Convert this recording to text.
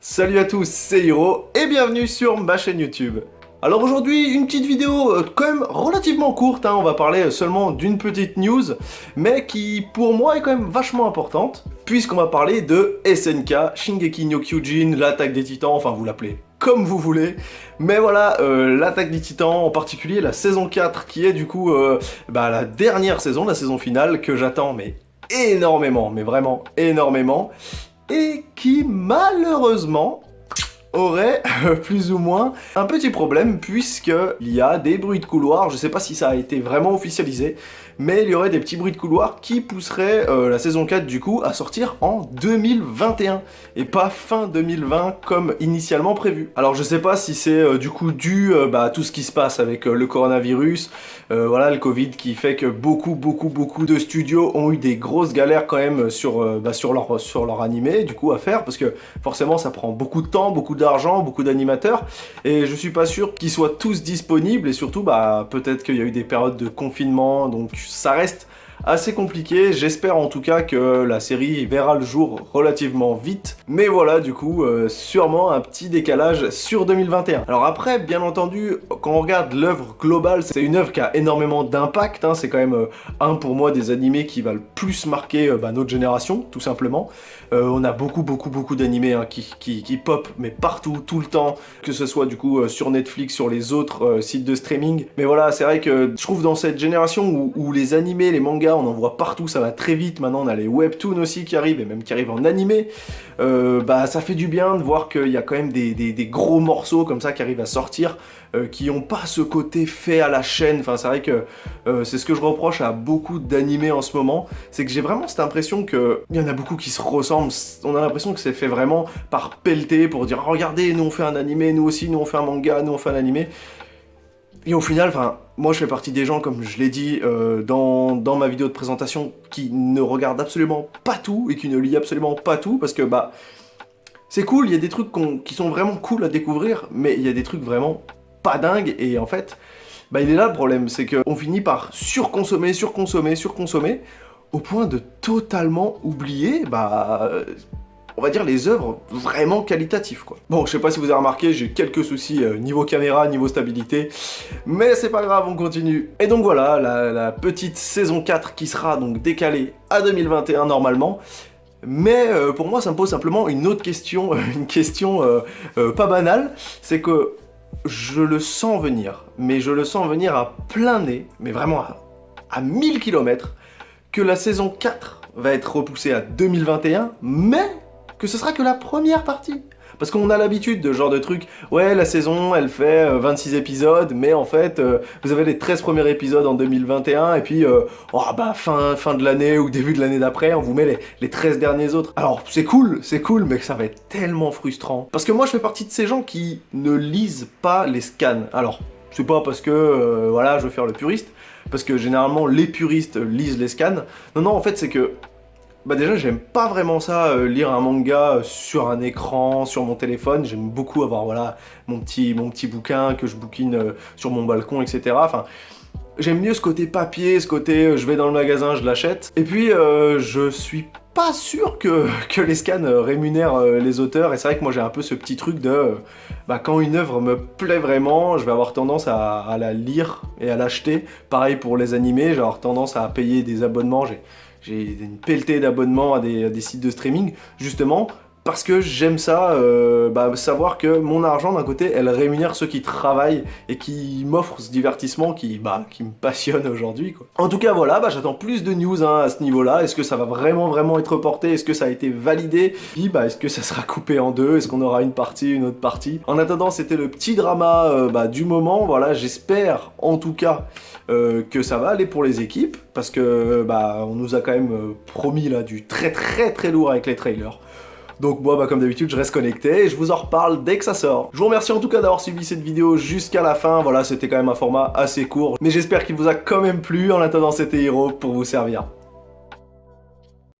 Salut à tous, c'est Hiro et bienvenue sur ma chaîne YouTube. Alors aujourd'hui, une petite vidéo quand même relativement courte, on va parler seulement d'une petite news, mais qui pour moi est quand même vachement importante, puisqu'on va parler de SNK, Shingeki no Kyojin, l'attaque des titans, enfin vous l'appelez comme vous voulez, mais voilà, l'attaque des titans, en particulier la saison 4, qui est du coup la dernière saison, la saison finale, que j'attends mais énormément, mais vraiment énormément, et qui malheureusement aurait plus ou moins un petit problème, puisqu'il y a des bruits de couloir, je sais pas si ça a été vraiment officialisé, mais il y aurait des petits bruits de couloir qui pousseraient la saison 4 du coup à sortir en 2021 et pas fin 2020 comme initialement prévu. Alors je sais pas si c'est du coup dû à tout ce qui se passe avec le coronavirus, voilà, le Covid qui fait que beaucoup de studios ont eu des grosses galères quand même sur leur animé du coup à faire, parce que forcément ça prend beaucoup de temps, beaucoup d'argent, beaucoup d'animateurs, et je suis pas sûr qu'ils soient tous disponibles, et surtout peut-être qu'il y a eu des périodes de confinement, donc ça reste assez compliqué. J'espère en tout cas que la série verra le jour relativement vite, mais voilà, du coup sûrement un petit décalage sur 2021. Alors après, bien entendu, quand on regarde l'œuvre globale, c'est une œuvre qui a énormément d'impact, c'est quand même un pour moi des animés qui va le plus marquer notre génération, tout simplement. On a beaucoup d'animés qui pop, mais partout, tout le temps, que ce soit du coup sur Netflix, sur les autres sites de streaming. Mais voilà, c'est vrai que je trouve dans cette génération où les animés, les mangas, on en voit partout, ça va très vite. Maintenant on a les webtoons aussi qui arrivent, et même qui arrivent en animé. Ça fait du bien de voir qu'il y a quand même des gros morceaux comme ça qui arrivent à sortir, qui n'ont pas ce côté fait à la chaîne. Enfin c'est vrai que c'est ce que je reproche à beaucoup d'animés en ce moment, c'est que j'ai vraiment cette impression qu'il y en a beaucoup qui se ressemblent. On a l'impression que c'est fait vraiment par pelleté pour dire regardez, nous on fait un animé, nous aussi, nous on fait un manga, nous on fait un animé. Et au final, moi je fais partie des gens, comme je l'ai dit dans ma vidéo de présentation, qui ne regardent absolument pas tout et qui ne lit absolument pas tout, parce que c'est cool, il y a des trucs qui sont vraiment cool à découvrir, mais il y a des trucs vraiment pas dingues, et en fait, il est là le problème, c'est qu'on finit par surconsommer, au point de totalement oublier, on va dire les œuvres vraiment qualitatives, quoi. Bon, je sais pas si vous avez remarqué, j'ai quelques soucis niveau caméra, niveau stabilité, mais c'est pas grave, on continue. Et donc voilà, la petite saison 4 qui sera donc décalée à 2021 normalement. Mais pour moi, ça me pose simplement une autre question, une question pas banale, c'est que je le sens venir, mais je le sens venir à plein nez, mais vraiment à 1000 km, que la saison 4 va être repoussée à 2021, mais que ce sera que la première partie. Parce qu'on a l'habitude de ce genre de truc, ouais, la saison, elle fait 26 épisodes, mais en fait, vous avez les 13 premiers épisodes en 2021, et puis, fin de l'année ou début de l'année d'après, on vous met les 13 derniers autres. Alors, c'est cool, mais ça va être tellement frustrant. Parce que moi, je fais partie de ces gens qui ne lisent pas les scans. Alors, c'est pas parce que, je veux faire le puriste, parce que généralement, les puristes lisent les scans. Non, en fait, c'est que déjà j'aime pas vraiment ça, lire un manga sur un écran, sur mon téléphone. J'aime beaucoup avoir mon petit bouquin que je bouquine sur mon balcon, etc. J'aime mieux ce côté papier, ce côté je vais dans le magasin, je l'achète. Et puis je suis pas sûr que les scans rémunèrent les auteurs, et c'est vrai que moi j'ai un peu ce petit truc de quand une œuvre me plaît vraiment, je vais avoir tendance à la lire et à l'acheter. Pareil pour les animés, j'ai avoir tendance à payer des abonnements. J'ai une pelletée d'abonnements à des sites de streaming, justement, parce que j'aime ça, savoir que mon argent, d'un côté, elle rémunère ceux qui travaillent et qui m'offrent ce divertissement qui me passionne aujourd'hui, quoi. En tout cas, voilà, j'attends plus de news à ce niveau-là. Est-ce que ça va vraiment être reporté? Est-ce que ça a été validé? Puis, est-ce que ça sera coupé en deux? Est-ce qu'on aura une partie, une autre partie? En attendant, c'était le petit drama du moment. Voilà, j'espère, en tout cas, que ça va aller pour les équipes, parce que on nous a quand même promis là du très lourd avec les trailers. Donc moi, comme d'habitude, je reste connecté et je vous en reparle dès que ça sort. Je vous remercie en tout cas d'avoir suivi cette vidéo jusqu'à la fin. Voilà, c'était quand même un format assez court, mais j'espère qu'il vous a quand même plu. En attendant, c'était Hiro pour vous servir.